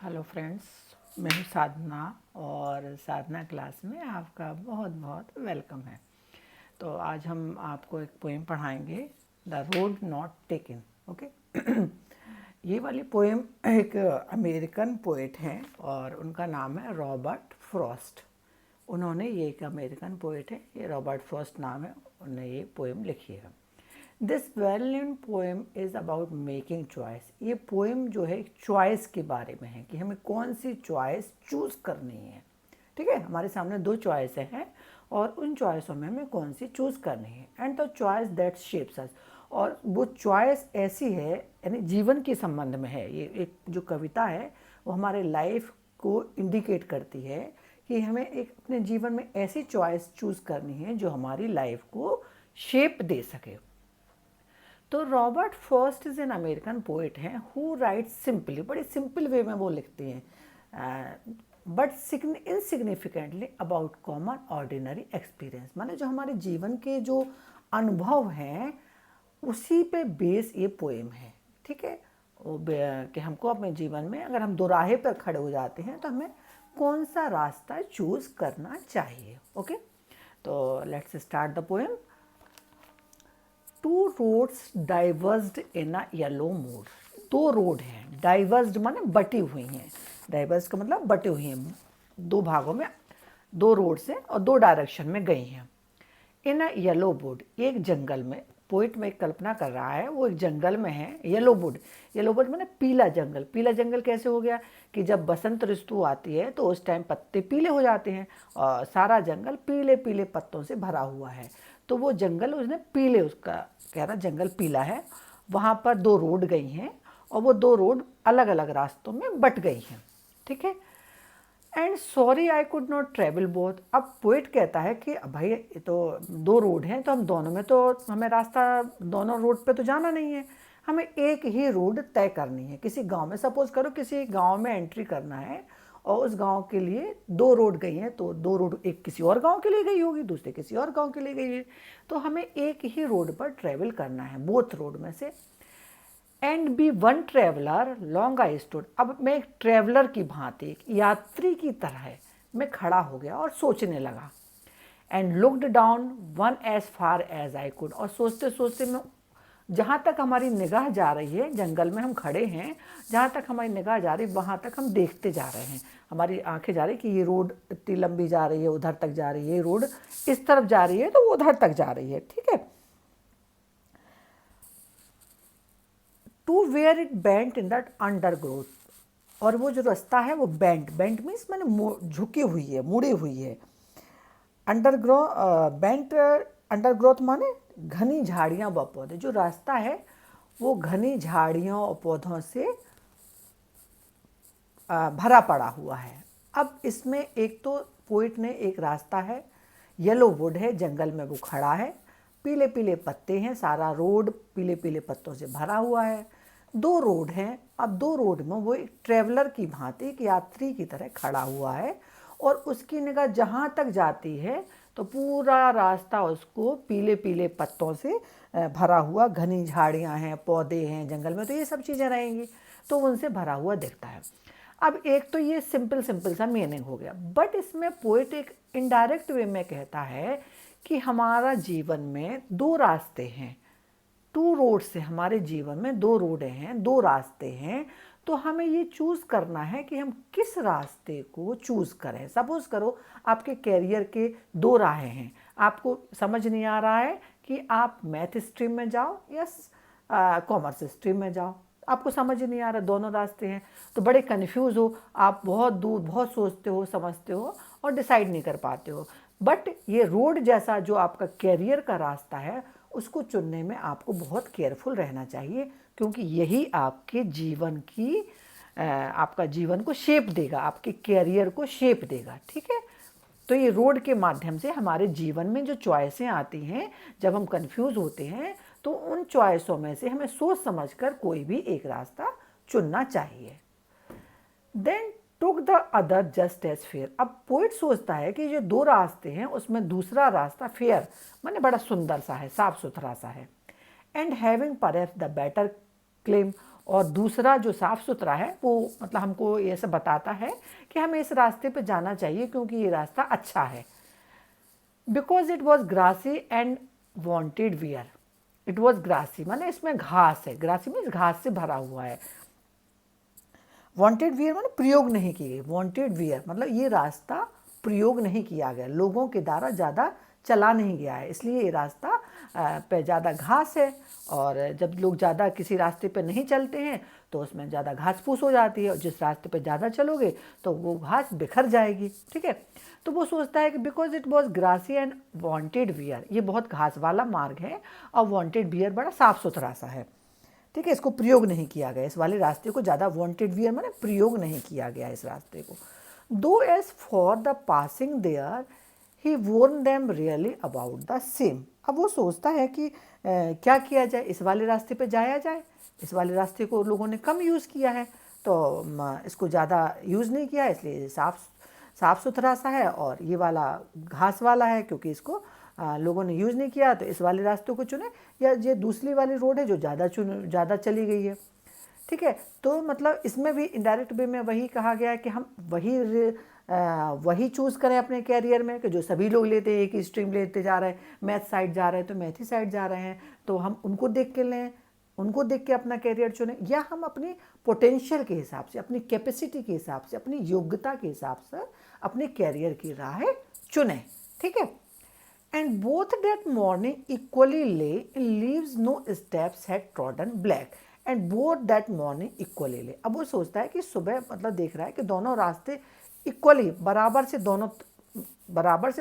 Hello friends, मैं हूँ साधना और साधना क्लास में आपका बहुत बहुत वेलकम है। तो आज हम आपको एक पोएम पढ़ाएंगे, the road not taken. Okay. ये वाली पोएम एक अमेरिकन पोएट हैं और उनका नाम है रॉबर्ट फ्रॉस्ट। उन्होंने ये एक अमेरिकन पोएट है, ये रॉबर्ट फ्रॉस्ट नाम है, उन्होंने ये पोएम लिखी है। This well known poem is about making choice. ये पोएम जो है चॉइस के बारे में है कि हमें कौन सी चॉइस चूज़ करनी है। ठीक है, हमारे सामने दो चॉइसें हैं और उन चॉइसों में हमें कौन सी चूज़ करनी है। And the choice that shapes us, और वो चॉइस ऐसी है, यानी जीवन के संबंध में है। ये एक जो कविता है वो हमारे लाइफ को इंडिकेट करती है कि हमें एक अपने जीवन में ऐसी चॉइस चूज़ करनी है जो हमारी लाइफ को शेप दे सके। तो Robert Frost is an American poet हैं हु राइट सिंपली, बड़ी सिंपल वे में वो लिखती हैं, but insignificantly about common ordinary experience. माने जो हमारे जीवन के जो अनुभव हैं उसी पे बेस ये पोएम है। ठीक है, कि हमको अपने जीवन में अगर हम दोराहे पर खड़े हो जाते हैं तो हमें कौन सा रास्ता चूज करना चाहिए। ओके, तो let's start the poem. Two roads diverged in a yellow mood. दो रोड हैं, डाइवर्स्ड माने बटी हुई हैं, डाइवर्स का मतलब बटी हुई हैं, दो भागों में दो रोड्स हैं और दो डायरेक्शन में गई हैं। इन अ येलो वुड, एक जंगल में, पोइट में एक कल्पना कर रहा है, वो एक जंगल में है। येलो वुड, येलो वुड माने पीला जंगल। पीला जंगल कैसे हो गया कि जब बसंत ऋतु आती है तो उस टाइम पत्ते पीले हो जाते हैं और सारा जंगल पीले पीले पत्तों से भरा हुआ है। तो वो जंगल उसने पीले, उसका कह रहा जंगल पीला है। वहाँ पर दो रोड गई हैं और वो दो रोड अलग अलग रास्तों में बट गई हैं। ठीक है, and sorry I could not travel both. अब पोइट कहता है कि भाई ये तो दो रोड हैं तो हम दोनों में तो हमें रास्ता, दोनों रोड पे तो जाना नहीं है, हमें एक ही रोड तय करनी है। किसी गांव में, सपोज करो किसी गांव में एंट्री करना है और उस गांव के लिए दो रोड गई हैं, तो दो रोड, एक किसी और गांव के लिए गई होगी, दूसरे किसी और गांव के लिए गई है, तो हमें एक ही रोड पर ट्रेवल करना है, बोथ रोड में से। And be one traveller long I stood. अब मैं एक ट्रेवलर की भांति, एक यात्री की तरह मैं खड़ा हो गया और सोचने लगा। And looked down one as far as I could, और सोचते सोचते मैं, जहाँ तक हमारी निगाह जा रही है, जंगल में हम खड़े हैं, जहाँ तक हमारी निगाह जा रही है वहाँ तक हम देखते जा रहे हैं। हमारी आंखें जा रही कि ये रोड इतनी लंबी जा रही है, उधर तक जा रही है, ये रोड इस तरफ जा रही है तो वो उधर तक जा रही है। ठीक है, to where it bent in that undergrowth, और वो जो रास्ता है वो बेंट, बेंट मीन्स मैंने झुकी हुई है, मुड़ी हुई है। Under grow bent, under growth माने घनी झाड़ियाँ व पौधे। जो रास्ता है वो घनी झाड़ियों और पौधों से भरा पड़ा हुआ है। अब इसमें एक तो पोइट ने एक रास्ता है, येलो वुड है, जंगल में वो खड़ा है, पीले पीले पत्ते हैं, सारा रोड पीले पीले पत्तों से भरा हुआ है। दो रोड हैं, अब दो रोड में वो एक ट्रेवलर की भांति, एक यात्री की तरह खड़ा हुआ है और उसकी निगाह जहाँ तक जाती है तो पूरा रास्ता उसको पीले पीले पत्तों से भरा हुआ, घनी झाड़ियाँ हैं, पौधे हैं, जंगल में तो ये सब चीज़ें रहेंगी, तो उनसे भरा हुआ दिखता है। अब एक तो ये सिंपल सिंपल सा मीनिंग हो गया, बट इसमें पोइट एक इनडायरेक्ट वे में कहता है कि हमारा जीवन में दो रास्ते हैं, टू रोड से, हमारे जीवन में दो रोडें हैं, दो रास्ते हैं, तो हमें ये चूज़ करना है कि हम किस रास्ते को चूज़ करें। सपोज करो आपके कैरियर के दो राहें हैं, आपको समझ नहीं आ रहा है कि आप मैथ स्ट्रीम में जाओ या कॉमर्स स्ट्रीम में जाओ, आपको समझ ही नहीं आ रहा, दोनों रास्ते हैं, तो बड़े कन्फ्यूज़ हो आप, बहुत दूर बहुत सोचते हो, समझते हो और डिसाइड नहीं कर पाते हो। बट ये रोड जैसा जो आपका कैरियर का रास्ता है उसको चुनने में आपको बहुत केयरफुल रहना चाहिए, क्योंकि यही आपके जीवन की, आपका जीवन को शेप देगा, आपके कैरियर को शेप देगा। ठीक है, तो ये रोड के माध्यम से हमारे जीवन में जो चॉइसें आती हैं, जब हम कंफ्यूज होते हैं तो उन चॉइसों में से हमें सोच समझकर कोई भी एक रास्ता चुनना चाहिए। Then took the other just as fair. अब पोइट सोचता है कि जो दो रास्ते हैं उसमें दूसरा रास्ता फेयर माने बड़ा सुंदर सा है, साफ सुथरा सा है। And having perhaps the better claim, और दूसरा जो साफ़ सुथरा है वो मतलब हमको ये सब बताता है कि हमें इस रास्ते पे जाना चाहिए क्योंकि ये रास्ता अच्छा है। Because it was grassy and wanted wear. It was grassy माने इसमें घास है, ग्रासी मीन्स घास से भरा हुआ है। वॉन्टेड वियर माने प्रयोग नहीं की गई, वॉन्टेड वियर मतलब ये रास्ता प्रयोग नहीं किया गया, लोगों के द्वारा ज़्यादा चला नहीं गया है, इसलिए ये रास्ता पे ज़्यादा घास है। और जब लोग ज़्यादा किसी रास्ते पे नहीं चलते हैं तो उसमें ज़्यादा घास फूस हो जाती है, और जिस रास्ते पे ज़्यादा चलोगे तो वो घास बिखर जाएगी। ठीक है, तो वो सोचता है कि because it was grassy and wanted wear, ये बहुत घास वाला मार्ग है और वॉन्टेड वियर बड़ा साफ सुथरा सा है। ठीक है, इसको प्रयोग नहीं किया गया, इस वाले रास्ते को ज़्यादा वॉन्टेड वियर माने प्रयोग नहीं किया गया इस रास्ते को। Though as for the passing there he worn them really about the same. अब वो सोचता है कि क्या किया जाए, इस वाले रास्ते पे जाया जाए। इस वाले रास्ते को लोगों ने कम यूज़ किया है तो इसको ज़्यादा यूज़ नहीं किया, इसलिए साफ़ सुथरा सा है, और ये वाला घास वाला है क्योंकि इसको लोगों ने यूज़ नहीं किया, तो इस वाले रास्ते को चुने, या ये दूसरी वाली रोड है जो ज़्यादा चली गई है। ठीक है, तो मतलब इसमें भी इनडायरेक्ट वे में वही कहा गया है कि हम वही चूज़ करें अपने कैरियर में, कि जो सभी लोग लेते हैं, एक ही स्ट्रीम लेते जा रहे हैं, मैथ साइड जा रहे हैं तो मैथ ही साइड जा रहे हैं, तो हम उनको देख के लें, उनको देख के अपना कैरियर चुनें, या हम अपनी पोटेंशियल के हिसाब से, अपनी कैपेसिटी के हिसाब से, अपनी योग्यता के हिसाब से अपने कैरियर की राह चुनें। ठीक है, and both that morning equally lay in leaves no steps had trodden black, and both that morning equally lay. अब वो सोचता है कि सुबह मतलब देख रहा है कि दोनों रास्ते इक्वली बराबर से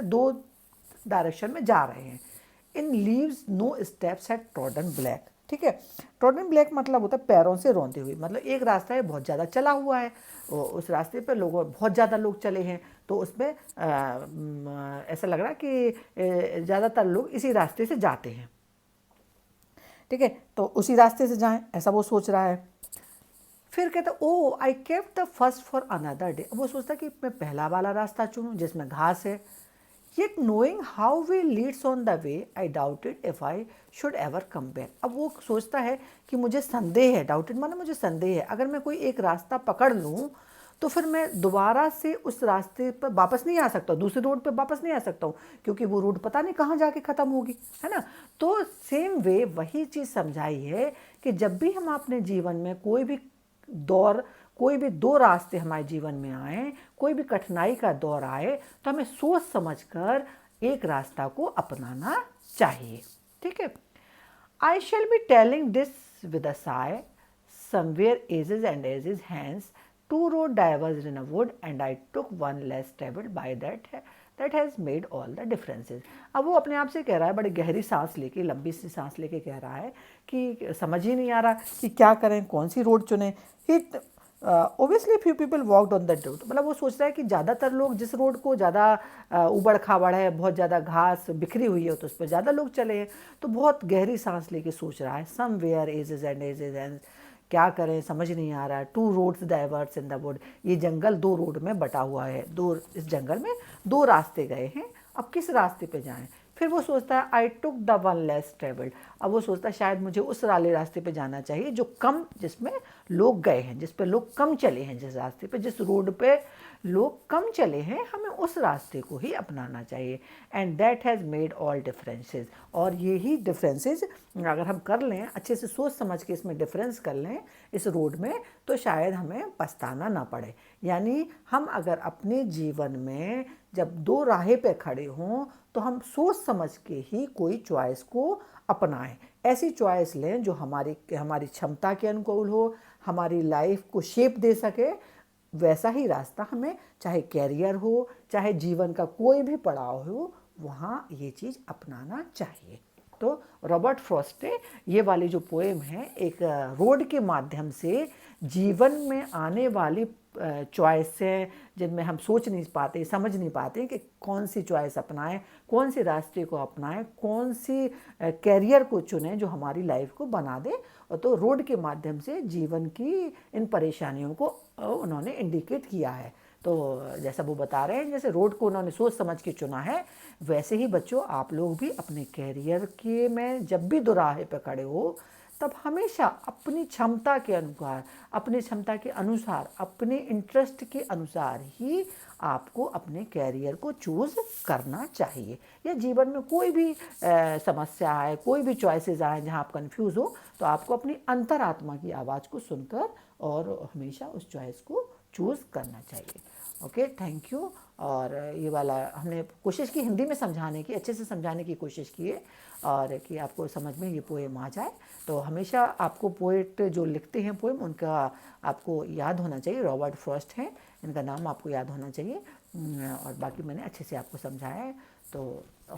दो डायरेक्शन में जा रहे हैं। In leaves no steps had trodden black. ठीक है, ट्रॉडन ब्लैक मतलब होता है पैरों से रौंदी हुई, मतलब एक रास्ता है बहुत ज़्यादा चला हुआ है, उस रास्ते पर बहुत ज़्यादा लोग चले हैं, तो उसमें ऐसा लग रहा है कि ज़्यादातर लोग इसी रास्ते से जाते हैं। ठीक है, तो उसी रास्ते से जाएं, ऐसा वो सोच रहा है। फिर कहता oh I kept the first for another day. अब वो सोचता कि मैं पहला वाला रास्ता चुनूँ जिसमें घास है। Yet knowing how we leads on the way I doubted if I should ever come back. अब वो सोचता है कि मुझे संदेह है, डाउटेड माने मुझे संदेह है, अगर मैं कोई एक रास्ता पकड़ लूँ तो फिर मैं दोबारा से उस रास्ते पर वापस नहीं आ सकता, दूसरी रोड पर वापस नहीं आ सकता हूँ, क्योंकि वो रोड पता नहीं कहाँ जाके ख़त्म होगी, है ना। तो सेम वे वही चीज़ समझाई है कि जब भी हम अपने जीवन में कोई भी दो रास्ते हमारे जीवन में आए, कोई भी कठिनाई का दौर आए, तो हमें सोच समझकर एक रास्ता को अपनाना चाहिए। ठीक है, I shall be telling this with a sigh somewhere ages and ages hence two road diverged in a wood and I took one less traveled by that has made all the differences। अब वो अपने आप से कह रहा है, बड़ी गहरी सांस लेके, लंबी सी सांस लेके कह रहा है कि समझ ही नहीं आ रहा कि क्या करें, कौन सी रोड चुने। Obviously few people walked on that road, मतलब वो सोच रहा है कि ज़्यादातर लोग जिस रोड को ज़्यादा उबड़ खाबड़ है, बहुत ज़्यादा घास बिखरी हुई है, तो उस पर ज़्यादा लोग चले हैं। तो बहुत गहरी सांस लेके सोच रहा है, सम वेयर एजेस एंड क्या करें समझ नहीं आ रहा है। Two roads diverts in the wood, ये जंगल दो रोड में बटा हुआ है, इस जंगल में दो रास्ते गए हैं, अब किस रास्ते पे जाएं। फिर वो सोचता है I took the one less travelled. अब वो सोचता है शायद मुझे उस वाले रास्ते पे जाना चाहिए जो कम, जिसमें लोग गए हैं, जिस पे लोग कम चले हैं, जिस रास्ते पे, जिस रोड पे लोग कम चले हैं, हमें उस रास्ते को ही अपनाना चाहिए। And that has made all differences, और यही डिफरेंसेस अगर हम कर लें, अच्छे से सोच समझ के इसमें डिफरेंस कर लें इस रोड में, तो शायद हमें पछताना ना पड़े। यानी हम अगर अपने जीवन में जब दो राहें पे खड़े हों तो हम सोच समझ के ही कोई चॉइस को अपनाएं। ऐसी चॉइस लें जो हमारी क्षमता के अनुकूल हो, हमारी लाइफ को शेप दे सके। वैसा ही रास्ता हमें, चाहे कैरियर हो, चाहे जीवन का कोई भी पड़ाव हो, वहाँ ये चीज़ अपनाना चाहिए। तो रॉबर्ट फ्रॉस्ट ने ये वाली जो पोएम है, एक रोड के माध्यम से जीवन में आने वाली चॉइस है, जिनमें हम सोच नहीं पाते, समझ नहीं पाते कि कौन सी चॉइस अपनाएं, कौन सी रास्ते को अपनाएं, कौन सी कैरियर को चुनें जो हमारी लाइफ को बना दे। और तो रोड के माध्यम से जीवन की इन परेशानियों को उन्होंने इंडिकेट किया है। तो जैसा वो बता रहे हैं, जैसे रोड को उन्होंने सोच समझ के चुना है, वैसे ही बच्चों आप लोग भी अपने कैरियर के में जब भी दोराहे पे खड़े हो, तब हमेशा अपनी क्षमता के अनुसार, अपनी क्षमता के अनुसार, अपने इंटरेस्ट के अनुसार ही आपको अपने कैरियर को चूज़ करना चाहिए। या जीवन में कोई भी समस्या आए, कोई भी चॉइसेस आए जहाँ आप कंफ्यूज हो, तो आपको अपनी अंतरात्मा की आवाज़ को सुनकर और हमेशा उस चॉइस को चूज़ करना चाहिए। Okay, thank you. और ये वाला हमने कोशिश की हिंदी में समझाने की, अच्छे से समझाने की कोशिश की है, और कि आपको समझ में ये पोएम आ जाए। तो हमेशा आपको पोएट जो लिखते हैं पोएम, उनका आपको याद होना चाहिए। रॉबर्ट फ्रॉस्ट हैं, इनका नाम आपको याद होना चाहिए। और बाकी मैंने अच्छे से आपको समझाया है। तो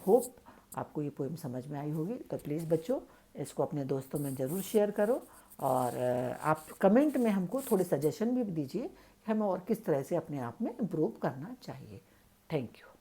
होप आपको ये पोएम समझ में आई होगी। तो प्लीज़ बच्चों, इसको अपने दोस्तों में ज़रूर शेयर करो, और आप कमेंट में हमको थोड़े सजेशन भी दीजिए कि हमें और किस तरह से अपने आप में इम्प्रूव करना चाहिए। Thank you.